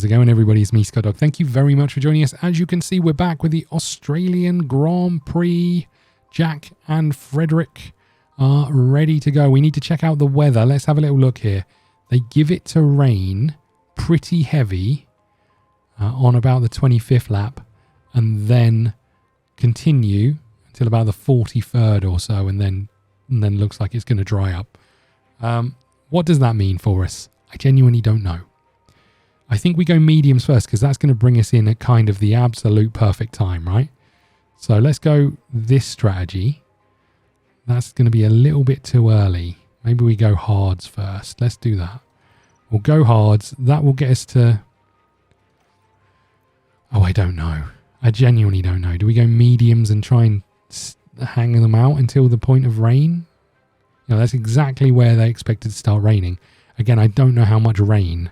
How's it going, everybody? It's me, ScottDog. Thank you very much for joining us. As you can see, we're back with the Australian Grand Prix. Jack and Frederick are ready to go. We need to check out the weather. Let's have a little look here. They give it to rain pretty heavy on about the 25th lap, and then continue until about the 43rd or so, and then looks like it's going to dry up. What does that mean for us? I genuinely don't know. I think we go mediums first because that's going to bring us in at kind of the absolute perfect time, right? So let's go this strategy. That's going to be a little bit too early. Maybe we go hards first. Let's do that. We'll go hards. That will get us to... Oh, I don't know. I genuinely don't know. Do we go mediums and try and hang them out until the point of rain? You know, that's exactly where they expected to start raining. Again, I don't know how much rain.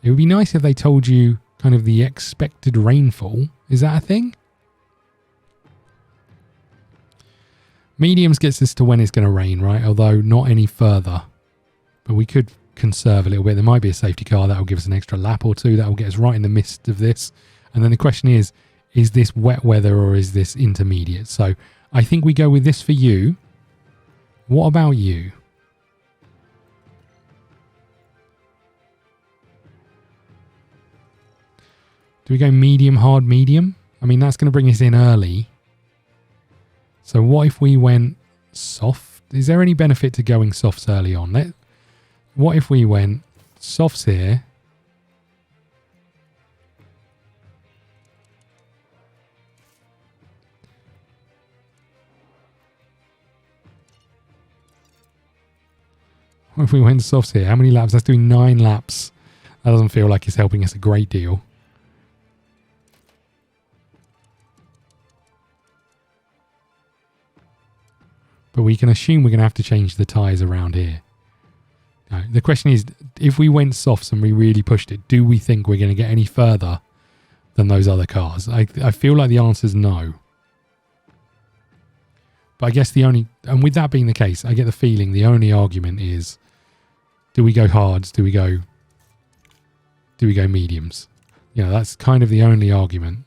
It would be nice if they told you kind of the expected rainfall. Is that a thing? Mediums gets us to when it's going to rain, right? Although not any further. But we could conserve a little bit. There might be a safety car that will give us an extra lap or two. That will get us right in the midst of this. And then the question is this wet weather or is this intermediate? So I think we go with this for you. What about you? Do we go medium, hard, medium? I mean, that's going to bring us in early. So what if we went soft? Is there any benefit to going softs early on? What if we went softs here? What if we went softs here? How many laps? That's doing 9 laps. That doesn't feel like it's helping us a great deal. But we can assume we're going to have to change the tyres around here. Now, the question is, if we went softs and we really pushed it, do we think we're going to get any further than those other cars? I feel like the answer is no. But I guess and with that being the case, I get the feeling the only argument is, do we go hards? Do we go mediums? You know, that's kind of the only argument.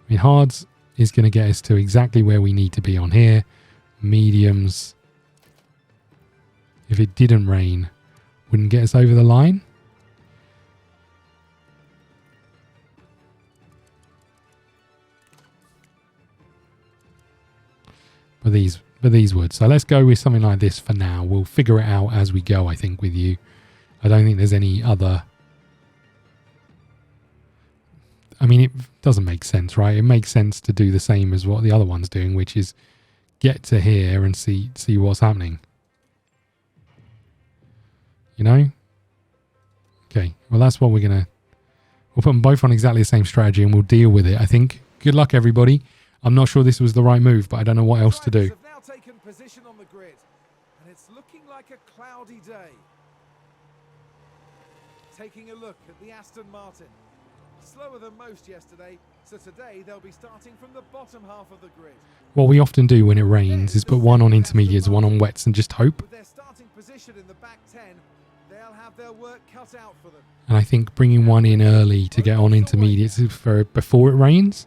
I mean, hards is going to get us to exactly where we need to be on here. Mediums, if it didn't rain, wouldn't get us over the line. But these would. So let's go with something like this for now. We'll figure it out as we go, I think, with you. I don't think there's any other... I mean, it doesn't make sense, right? It makes sense to do the same as what the other one's doing, which is get to here and see what's happening. You know? Okay, well, that's what we'll put them both on exactly the same strategy and we'll deal with it, I think. Good luck, everybody. I'm not sure this was the right move, but I don't know what else to do. Now taken position on the grid, and it's looking like a cloudy day. Taking a look at the Aston Martin. Slower than most yesterday, so today they'll be starting from the bottom half of the grid. What we often do when it rains is put one on intermediates, one on wets, and just hope. With their starting position in the back 10, they'll have their work cut out for them. And I think bringing one in early to get on intermediates for before it rains,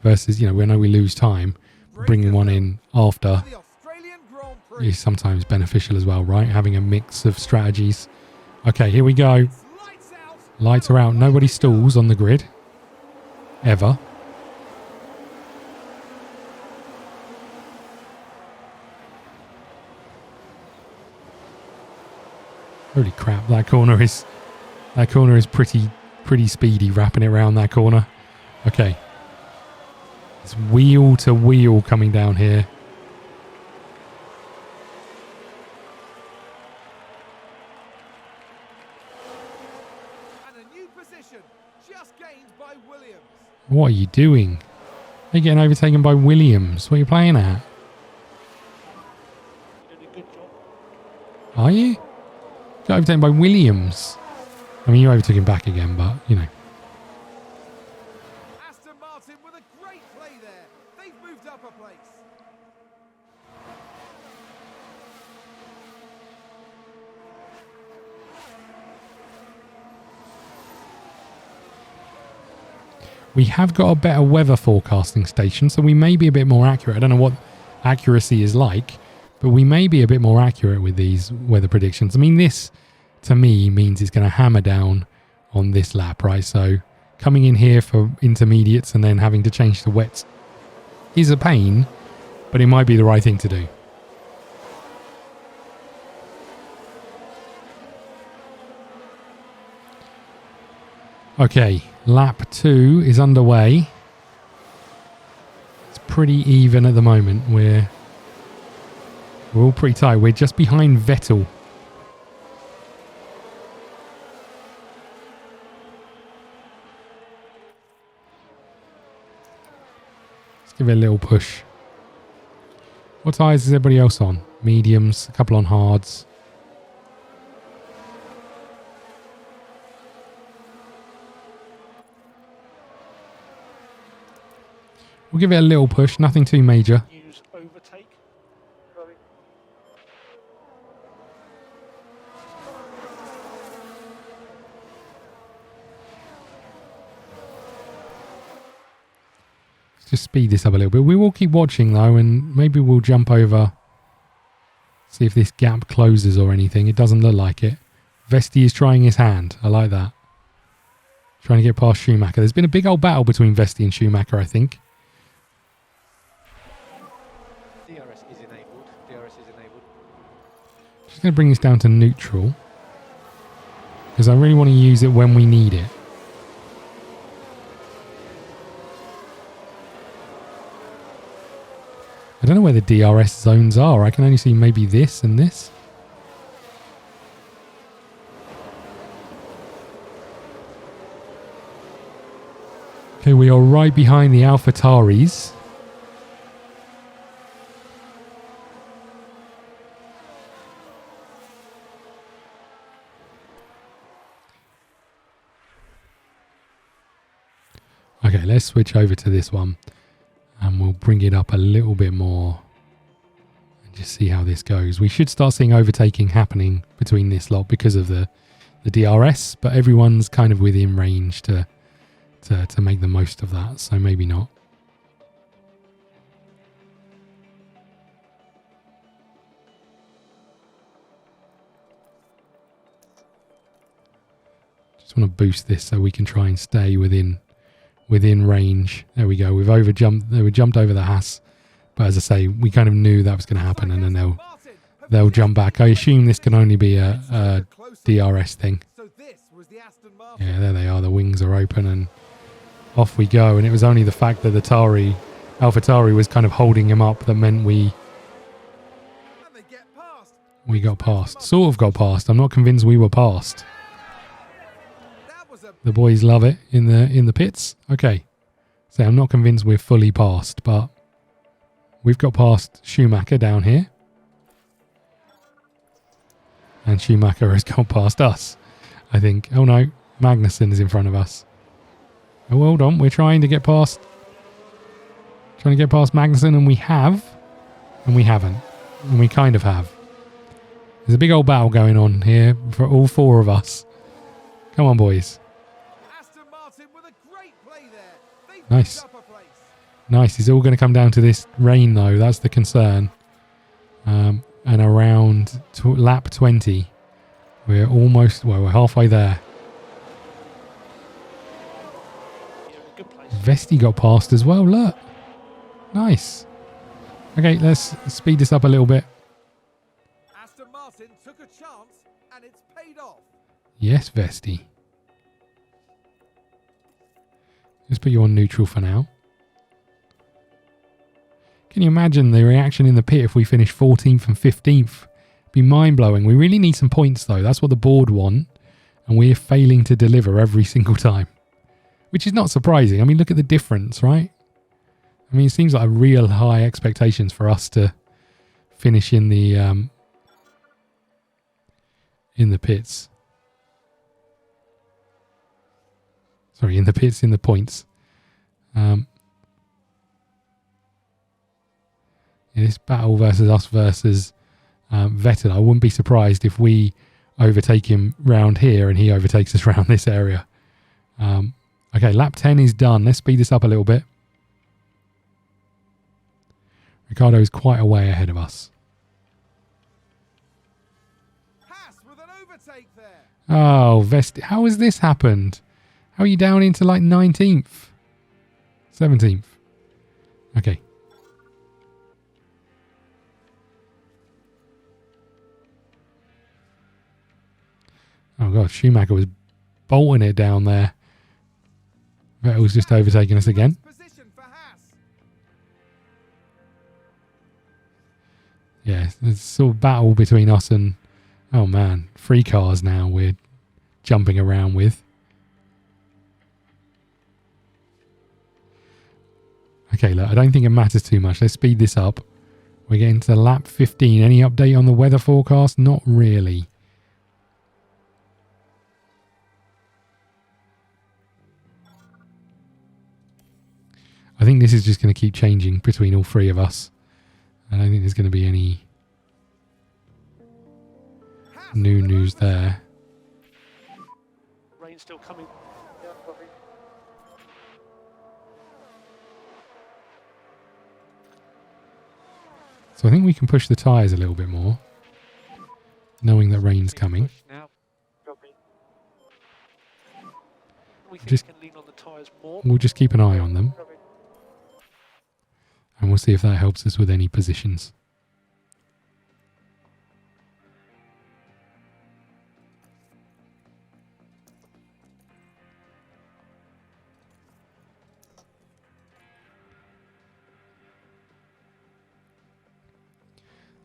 versus, you know, we know we lose time, but bringing one in after is sometimes beneficial as well, right? Having a mix of strategies. Okay, here we go. Lights are out. Nobody stalls on the grid. Ever. Holy crap, that corner is pretty speedy, wrapping it around that corner. Okay. It's wheel to wheel coming down here. What are you doing? You're getting overtaken by Williams. What are you playing at? Are you? Got overtaken by Williams. I mean, you overtook him back again, but, you know. Aston Martin with a great play there. They've moved up a place. We have got a better weather forecasting station, so we may be a bit more accurate. I don't know what accuracy is like, but we may be a bit more accurate with these weather predictions. I mean, this, to me, means it's going to hammer down on this lap, right? So coming in here for intermediates and then having to change to wets is a pain, but it might be the right thing to do. Okay, lap 2 is underway. It's pretty even at the moment. We're all pretty tight. We're just behind Vettel. Let's give it a little push. What tyres is everybody else on? Mediums, a couple on hards. We'll give it a little push, nothing too major. Use overtake. Let's just speed this up a little bit. We will keep watching though, and maybe we'll jump over, see if this gap closes or anything. It doesn't look like it. Vesti is trying his hand. I like that. Trying to get past Schumacher. There's been a big old battle between Vesti and Schumacher, I think. DRS is enabled. DRS is enabled. Just going to bring this down to neutral, because I really want to use it when we need it. I don't know where the DRS zones are. I can only see maybe this and this. Okay, we are right behind the AlphaTauris. Okay, let's switch over to this one and we'll bring it up a little bit more and just see how this goes. We should start seeing overtaking happening between this lot because of the DRS, but everyone's kind of within range to make the most of that, so maybe not. Just want to boost this so we can try and stay within range. There we go. We jumped over the Haas, but as I say, we kind of knew that was going to happen, and then they'll jump back. I assume this can only be a DRS thing. Yeah, there they are. The wings are open and off we go. And it was only the fact that the AlphaTauri was kind of holding him up that meant we got past. Sort of got past. I'm not convinced we were past. The boys love it in the pits. Okay, so I'm not convinced we're fully past, but we've got past Schumacher down here, and Schumacher has gone past us, I think. Oh no, Magnussen is in front of us. Oh, hold on, we're trying to get past Magnussen, and we have, and we haven't, and we kind of have. There's a big old battle going on here for all four of us. Come on, boys. Aston Martin with a great play there. They Nice. picked up a place. Nice. It's all going to come down to this rain, though. That's the concern. And around lap 20, we're halfway there. Yeah, good place. Vesti got past as well. Look. Nice. Okay, let's speed this up a little bit. Aston Martin took a chance and it's paid off. Yes, Vesti. Let's put you on neutral for now. Can you imagine the reaction in the pit if we finish 14th and 15th? It'd be mind-blowing. We really need some points, though. That's what the board want. And we're failing to deliver every single time. Which is not surprising. I mean, look at the difference, right? I mean, it seems like real high expectations for us to finish in the pits. Sorry, in the points. In this battle versus us versus Vettel, I wouldn't be surprised if we overtake him round here and he overtakes us round this area. I Okay, lap 10 is done. Let's speed this up a little bit. Ricardo is quite a way ahead of us. Haas with an overtake there. Oh, how has this happened? How are you down into like 19th? 17th. Okay. Oh god, Schumacher was bolting it down there. Vettel's just overtaking us again. Position for Haas. Yeah, it's sort of battle between us and, oh man, 3 cars now we're jumping around with. Okay, look, I don't think it matters too much. Let's speed this up. We're getting to lap 15. Any update on the weather forecast? Not really. I think this is just going to keep changing between all 3 of us. I don't think there's going to be any new news there. Rain still coming. Yeah, copy. So I think we can push the tyres a little bit more, knowing that rain's coming. Now. Copy. We Just- can lean on the tyres more. We'll just keep an eye on them, Copy. and we'll see if that helps us with any positions.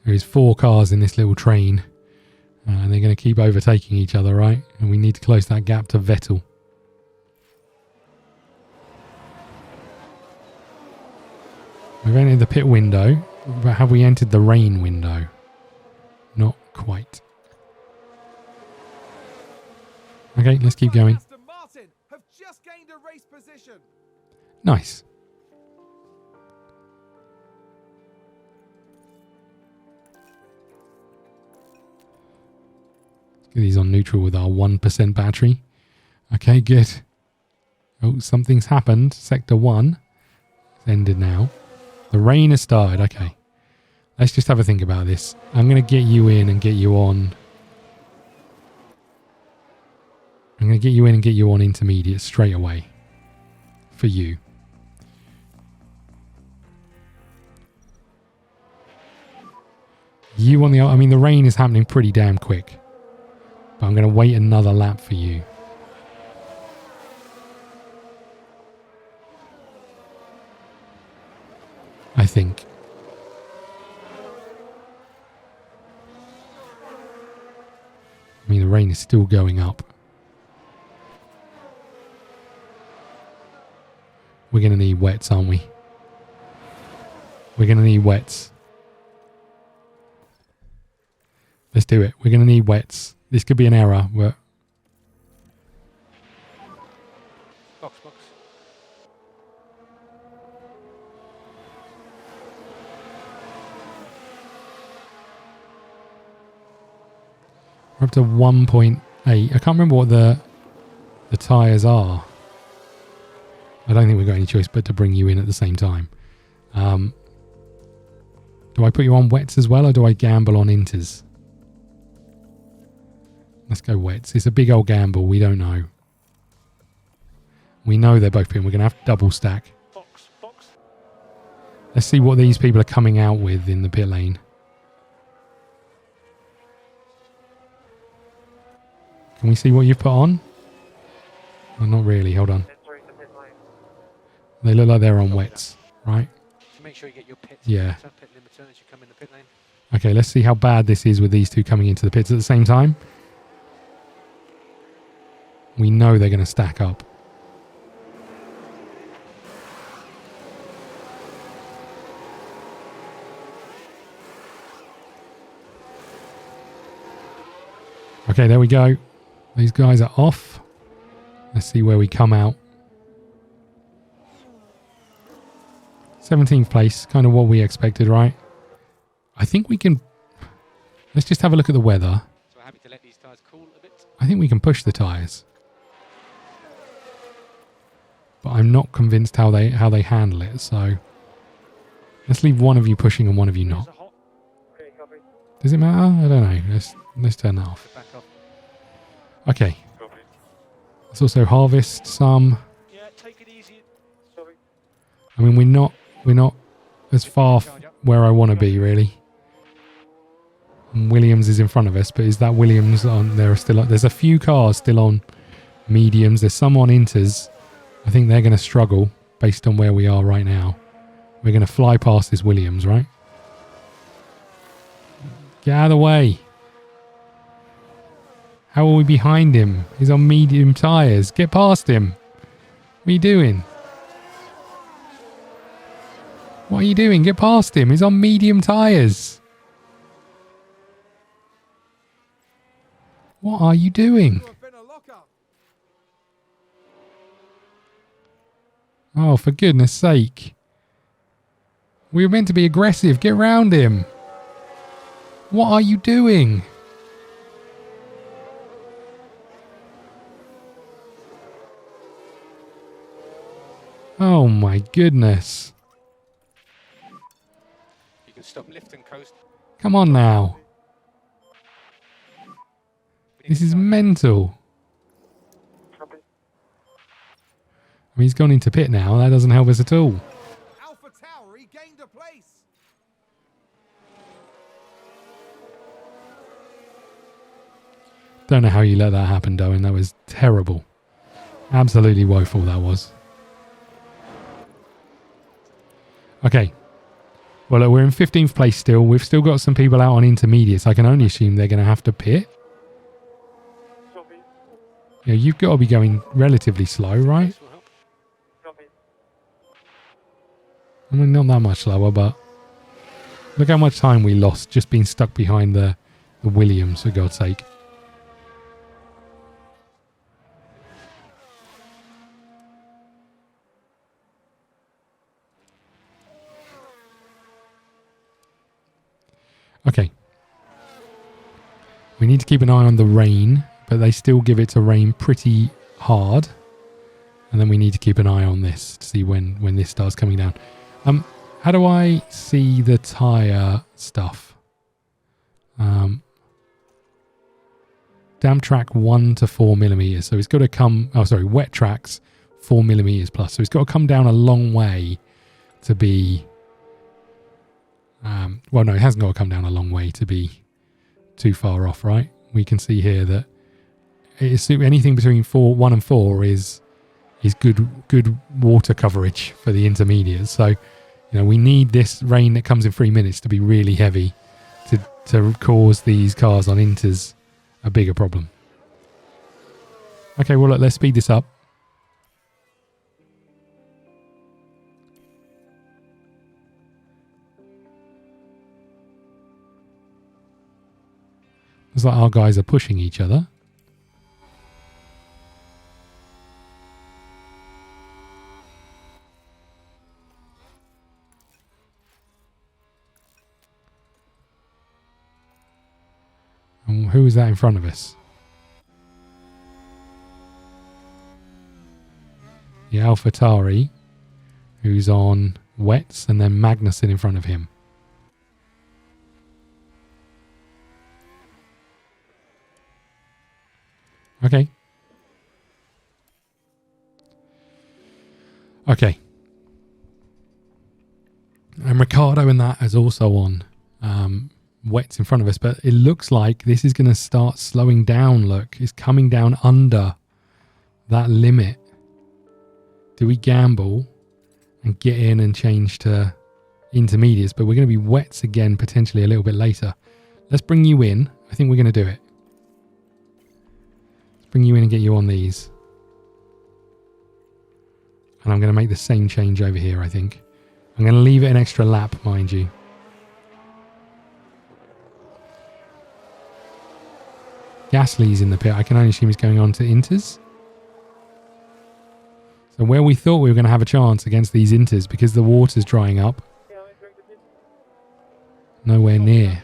There is 4 cars in this little train, and they're going to keep overtaking each other, right? And we need to close that gap to Vettel. We've entered the pit window, but have we entered the rain window? Not quite. Okay, let's keep going. Aston Martin have just gained a race position. Nice. Get these on neutral with our 1% battery. Okay, good. Oh, something's happened. Sector 1. It's ended now. The rain has started. Okay. Let's just have a think about this. I'm going to get you in and get you on. I'm going to get you in and get you on intermediate straight away. For you. You on the... I mean, the rain is happening pretty damn quick. But I'm going to wait another lap for you. I think. I mean, the rain is still going up. We're going to need wets, aren't we? We're going to need wets. Let's do it. We're going to need wets. This could be an error, but... Box. We're up to 1.8. I can't remember what the tyres are. I don't think we've got any choice but to bring you in at the same time. Do I put you on wets as well, or do I gamble on inters? Let's go wets. It's a big old gamble. We don't know. We know they're both in. We're going to have to double stack. Box. Let's see what these people are coming out with in the pit lane. Can we see what you've put on? Oh, not really. Hold on. They look like they're on wets, right? So make sure you get your pit. Yeah. Pit limiter as you come in the pit lane. Okay, let's see how bad this is with these two coming into the pits at the same time. We know they're going to stack up. Okay, there we go. These guys are off. Let's see where we come out. 17th place, kind of what we expected, right? I think we can... Let's just have a look at the weather. So we're happy to let these tyres cool a bit. I think we can push the tyres. but I'm not convinced how they handle it. So let's leave one of you pushing and one of you not. Does it matter? I don't know. Let's turn that off. Back up. Okay. Let's also harvest some. Yeah, take it easy. Sorry. I mean, we're not as far where I want to be, really. And Williams is in front of us, but is that Williams on? There's a few cars still on mediums. There's some on inters. I think they're going to struggle based on where we are right now. We're going to fly past this Williams, right? Get out of the way. How are we behind him? He's on medium tyres. Get past him. What are you doing? What are you doing? Get past him. He's on medium tyres. What are you doing? Oh, for goodness sake. We were meant to be aggressive. Get round him. What are you doing? Oh my goodness. You can stop, lift and coast. Come on now. This is mental. I mean, he's gone into pit now. That doesn't help us at all. Alpha Tower regained a place. Don't know how you let that happen, Doan. That was terrible. Absolutely woeful that was. Okay. Well, look, we're in 15th place still. We've still got some people out on intermediates. I can only assume they're going to have to pit. Yeah, you've got to be going relatively slow, right? I mean, not that much slower, but look how much time we lost just being stuck behind the Williams, for God's sake. Okay. We need to keep an eye on the rain, but they still give it to rain pretty hard. And then we need to keep an eye on this to see when this starts coming down. How do I see the tyre stuff? Damp track 1 to 4 millimeters. So it's got to come, wet tracks 4 millimeters plus. So it's got to come down a long way to be, well, no, it hasn't got to come down a long way to be too far off, right? We can see here that it's anything between 1 and 4 is good water coverage for the intermediates. So, we need this rain that comes in 3 minutes to be really heavy to cause these cars on inters a bigger problem. Okay, well, look, let's speed this up. It's like our guys are pushing each other. And who is that in front of us? The AlphaTauri, who's on wets, and then Magnussen in front of him. Okay. Okay. And Ricardo and that is also on wets in front of us, but it looks like this is going to start slowing down. Look, it's coming down under that limit. Do we gamble and get in and change to intermediates? But we're going to be wets again potentially a little bit later. Let's bring you in. I think we're going to do it. Let's bring you in and get you on these. And I'm going to make the same change over here, I think. I'm going to leave it an extra lap, mind you. Gasly's in the pit. I can only assume he's going on to inters. So where we thought we were going to have a chance against these inters because the water's drying up, nowhere near.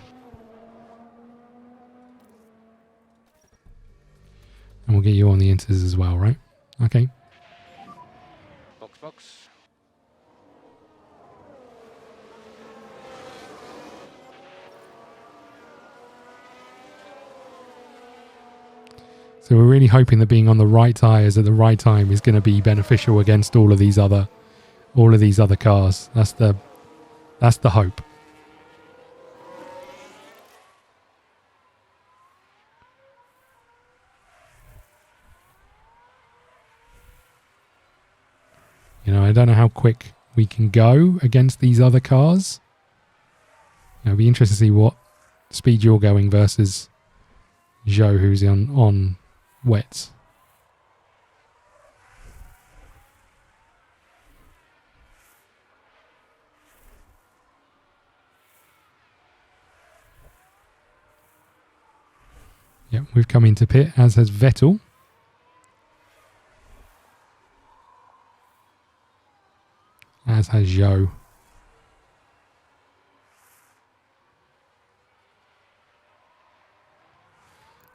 And we'll get you on the inters as well, right? Okay. box. So we're really hoping that being on the right tyres at the right time is going to be beneficial against all of these other cars. That's the hope. You know, I don't know how quick we can go against these other cars. It'll be interesting to see what speed you're going versus Joe, who's on wets. Yep, we've come into pit, as has Vettel. As has Joe.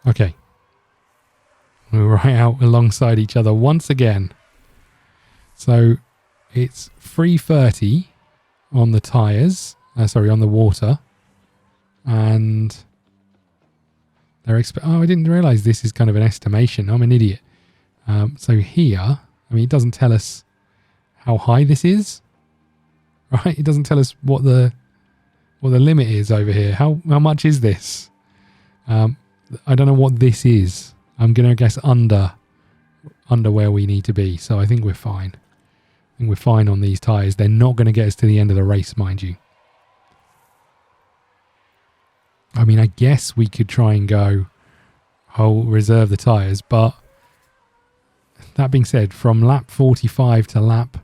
Okay. We're right out alongside each other once again. So it's 330 on the tyres. Sorry, on the water. And they're I didn't realise this is kind of an estimation. I'm an idiot. So here, I mean, it doesn't tell us how high this is. Right? It doesn't tell us what the limit is over here. How much is this? I don't know what this is. I'm going to guess under where we need to be. So I think we're fine. I think we're fine on these tyres. They're not going to get us to the end of the race, mind you. I mean, I guess we could try and go reserve the tyres. But that being said, from lap 45 to lap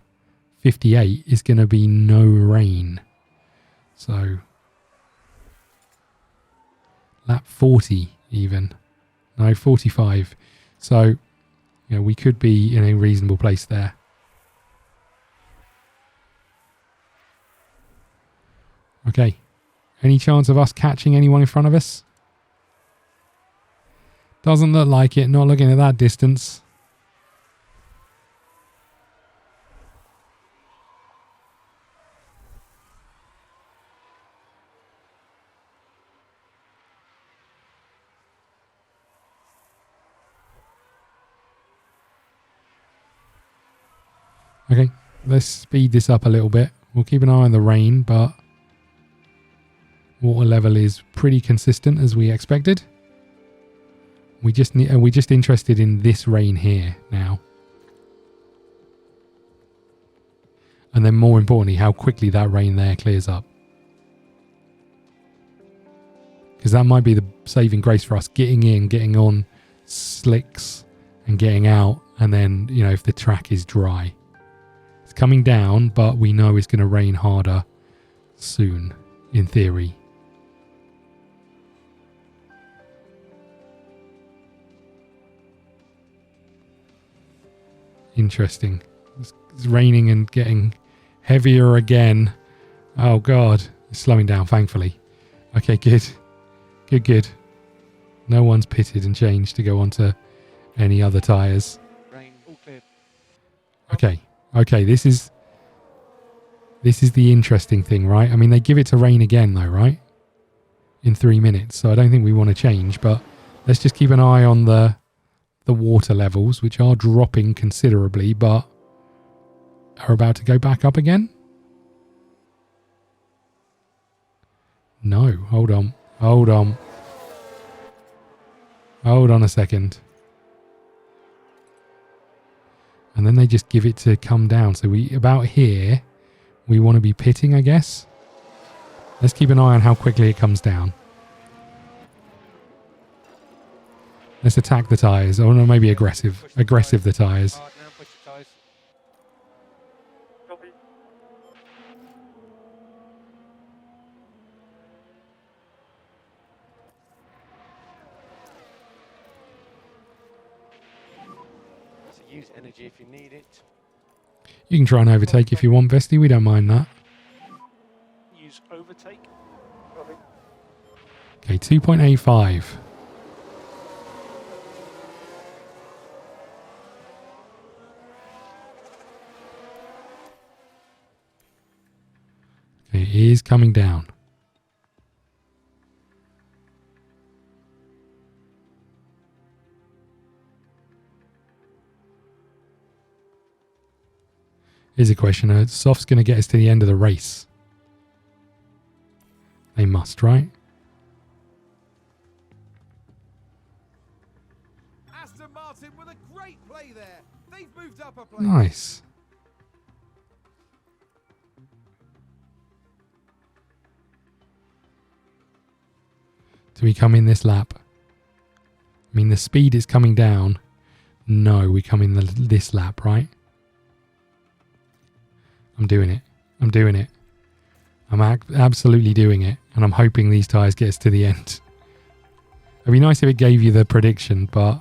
58 is going to be no rain. So lap 40 even. No, 45. So, you know, we could be in a reasonable place there. Okay. Any chance of us catching anyone in front of us? Doesn't look like it, not looking at that distance. Okay, let's speed this up a little bit. We'll keep an eye on the rain, but water level is pretty consistent as we expected. We're just interested in this rain here now. And then more importantly, how quickly that rain there clears up. Because that might be the saving grace for us, getting in, getting on slicks and getting out. And then, you know, if the track is dry. It's coming down, but we know it's going to rain harder soon, in theory. Interesting. It's raining and getting heavier again. Oh God, it's slowing down, thankfully. Okay, good. Good. No one's pitted and changed to go onto any other tyres. Rain, all clear. Okay, this is the interesting thing, right? I mean, they give it to rain again though, right? In 3 minutes, so I don't think we want to change, but let's just keep an eye on the water levels, which are dropping considerably, but are about to go back up again. No, hold on a second. And then they just give it to come down. So about here, we want to be pitting, I guess. Let's keep an eye on how quickly it comes down. Let's attack the tyres. Or no, maybe aggressive. Aggressive the tyres. Hard now, push the tyres. Copy. So use energy if you need it. You can try and overtake if you want, Vesty. We don't mind that. Use overtake. Copy. Okay, 2.85. coming down. Here's a question. Soft's going to get us to the end of the race. They must, right? Aston Martin with a great play there. They've moved up a place. Nice. Do we come in this lap? I mean, the speed is coming down. No, we come in this lap, right? I'm doing it. I'm doing it. I'm absolutely doing it. And I'm hoping these tyres get us to the end. It'd be nice if it gave you the prediction, but...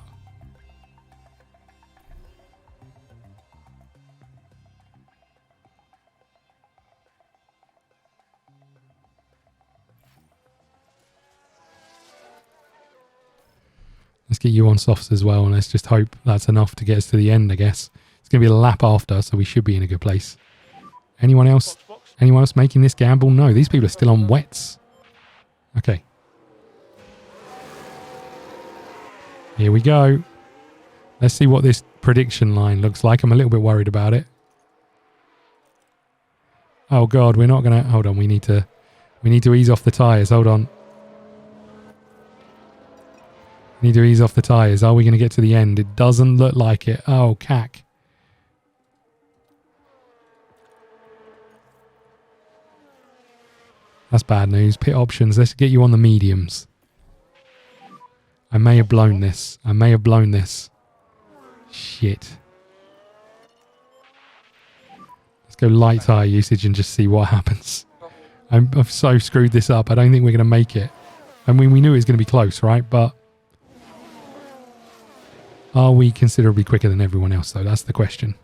Let's get you on softs as well, and let's just hope that's enough to get us to the end, I guess. It's going to be a lap after, so we should be in a good place. Anyone else? Anyone else making this gamble? No, these people are still on wets. Okay. Here we go. Let's see what this prediction line looks like. I'm a little bit worried about it. Oh God, we're not going to... Hold on, we need to ease off the tyres. Hold on. We need to ease off the tyres. Are we going to get to the end? It doesn't look like it. Oh, cack. That's bad news. Pit options. Let's get you on the mediums. I may have blown this. I may have blown this. Shit. Let's go light tyre usage and just see what happens. I've so screwed this up. I don't think we're going to make it. I mean, we knew it was going to be close, right? But are we considerably quicker than everyone else, though? That's the question.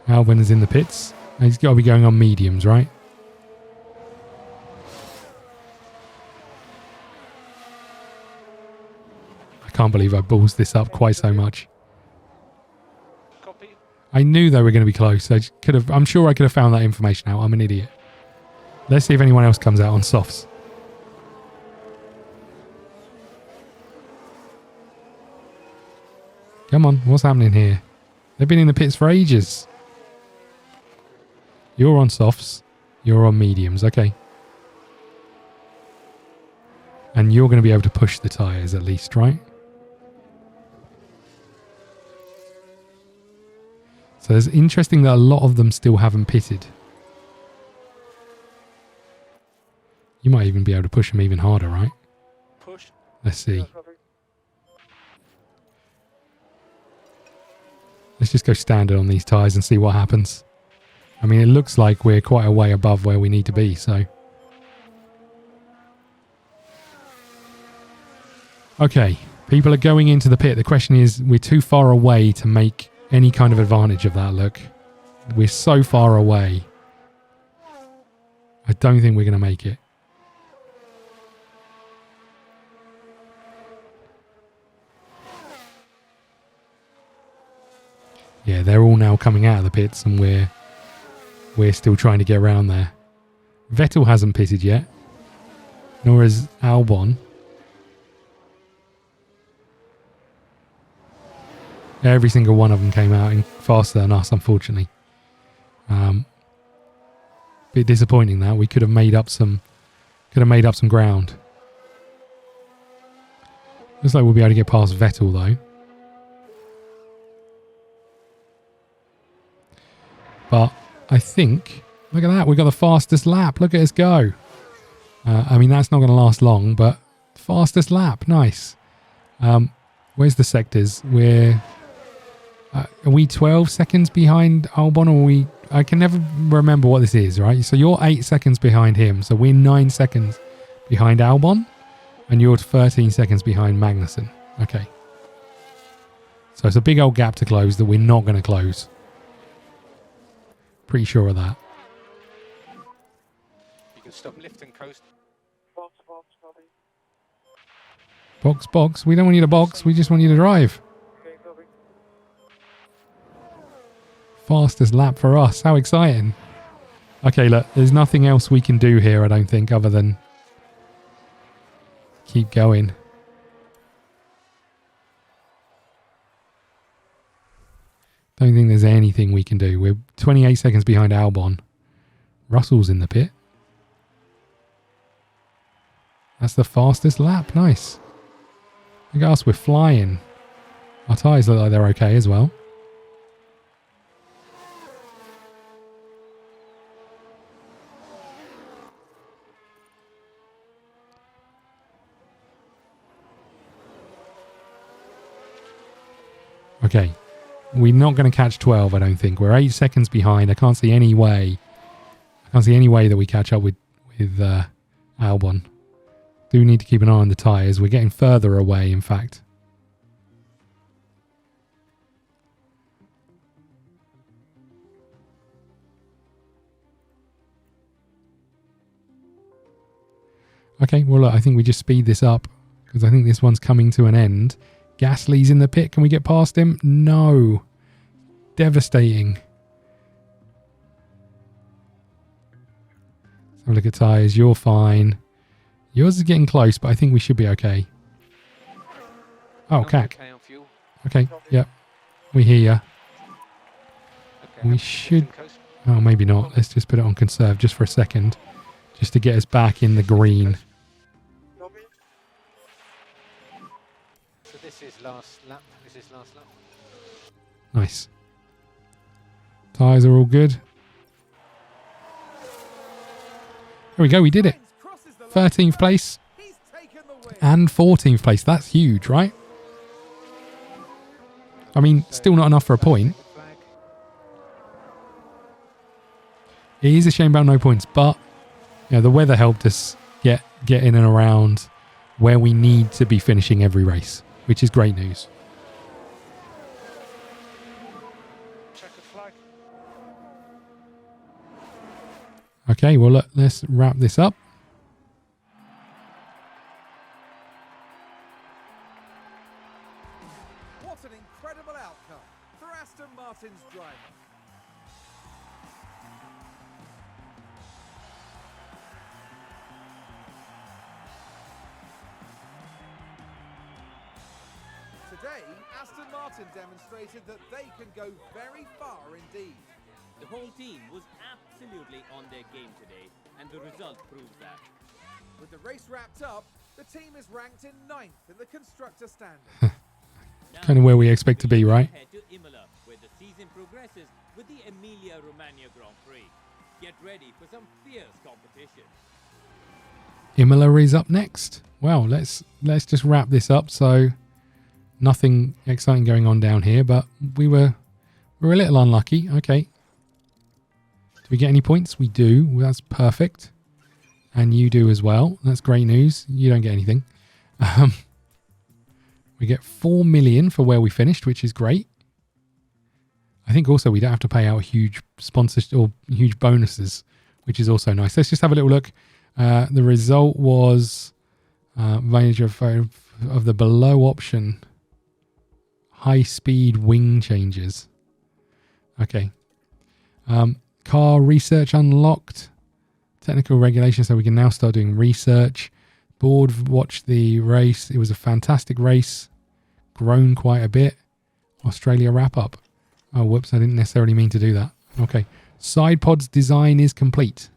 Albon is in the pits. He's got to be going on mediums, right? I can't believe I ballsed this up quite so much. I knew they were going to be close. I'm sure I could have found that information out. I'm an idiot. Let's see if anyone else comes out on softs. Come on, what's happening here? They've been in the pits for ages. You're on softs. You're on mediums. Okay. And you're going to be able to push the tyres at least, right? So it's interesting that a lot of them still haven't pitted. You might even be able to push them even harder, right? Push. Let's see. Let's just go standard on these tyres and see what happens. I mean, it looks like we're quite a way above where we need to be, so... Okay, people are going into the pit. The question is, we're too far away to make any kind of advantage of that, look. We're so far away. I don't think we're going to make it. Yeah, they're all now coming out of the pits and we're still trying to get around there. Vettel hasn't pitted yet. Nor has Albon. Every single one of them came out in faster than us, unfortunately. Bit disappointing that. We could have made up some ground. Looks like we'll be able to get past Vettel though. But I think, look at that, we got the fastest lap. Look at us go. I mean, that's not going to last long, but fastest lap, nice. Where's the sectors? Are we 12 seconds behind Albon, or are we... I can never remember what this is, right? So you're 8 seconds behind him, so we're 9 seconds behind Albon, and you're 13 seconds behind Magnussen. Okay. So it's a big old gap to close that we're not going to close. Pretty sure of that. You can stop, lift and coast. Box, box. We don't want you to box. We just want you to drive. Okay, copy. Fastest lap for us. How exciting. Okay, look. There's nothing else we can do here, I don't think, other than keep going. Don't think there's anything we can do. We're 28 seconds behind Albon. Russell's in the pit. That's the fastest lap. Nice. Look at us. We're flying. Our tyres look like they're okay as well. Okay. We're not going to catch 12, I don't think. We're 8 seconds behind. I can't see any way. I can't see any way that we catch up with Albon. Do need to keep an eye on the tyres. We're getting further away, in fact. Okay, well, look, I think we just speed this up because I think this one's coming to an end. Gasly's in the pit. Can we get past him? No. Devastating. Let's have a look at tyres. You're fine. Yours is getting close, but I think we should be okay. Oh, cack. Okay on fuel. Okay, yep. We hear ya. Okay, We should... coast. Oh, maybe not. Let's just put it on conserve just for a second. Just to get us back in the green. So this is last lap. This is last lap. Nice. Tyres are all good. There we go. We did it. Crosses the line. 13th place He's taken the win. and 14th place. That's huge, right? I mean, still not enough for a point. Flag. It is a shame about no points, but you know, the weather helped us get in and around where we need to be finishing every race, which is great news. Checkered flag. Okay, well, let's wrap this up. What an incredible outcome for Aston Martin's driver. Today, Aston Martin demonstrated that they can go very far indeed. The whole team was absolutely on their game today, and the result proves that. With the race wrapped up, the team is ranked in 9th in the constructor standing. Now, Kind of where we expect to be, right? Head to Imola, where the season progresses with the Emilia-Romagna Grand Prix. Get ready for some fierce competition. Imola is up next. Well, let's just wrap this up. So nothing exciting going on down here, but we're a little unlucky. Okay. Do we get any points? We do. Well, that's perfect. And you do as well. That's great news. You don't get anything. We get 4 million for where we finished, which is great. I think also we don't have to pay out huge sponsorship or huge bonuses, which is also nice. Let's just have a little look. The result was manager of the below option, high speed wing changes. Okay. Car research unlocked. Technical regulation, so we can now start doing research. Board watched the race. It was a fantastic race. Grown quite a bit. Australia wrap up. Oh, whoops. I didn't necessarily mean to do that. Okay. Side pods design is complete.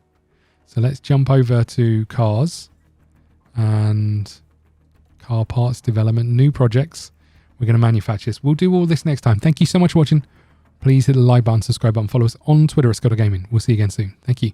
So let's jump over to cars and car parts development, new projects. We're going to manufacture this. We'll do all this next time. Thank you so much for watching. Please hit the like button, subscribe button, follow us on Twitter at ScottDogGaming. We'll see you again soon. Thank you.